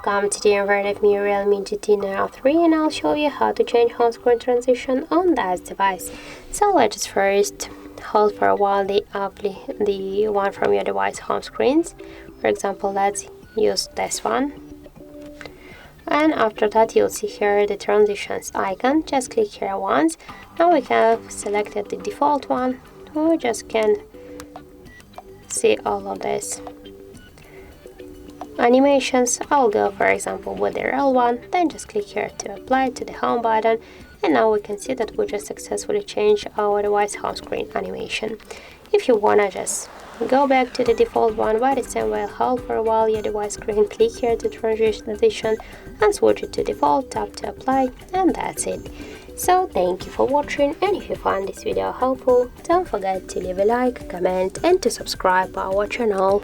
welcome. Today I'm with me Realme GT Neo 3 and I'll show you how to change home screen transition on this device. So let's first hold for a while the one from your device home screens. For example, let's use this one. And after that you'll see here the transitions icon. Just click here once. Now we have selected the default one. We just can see all of this animations. I'll go for example with the real one, then just click here to apply to the home button, and now we can see that we just successfully changed our device home screen animation. If you wanna just go back to the default one, by the same way, hold for a while your device screen, click here to transition and switch it to default, tap to apply, and that's it. So thank you for watching, and if you found this video helpful, don't forget to leave a like, comment and to subscribe our channel.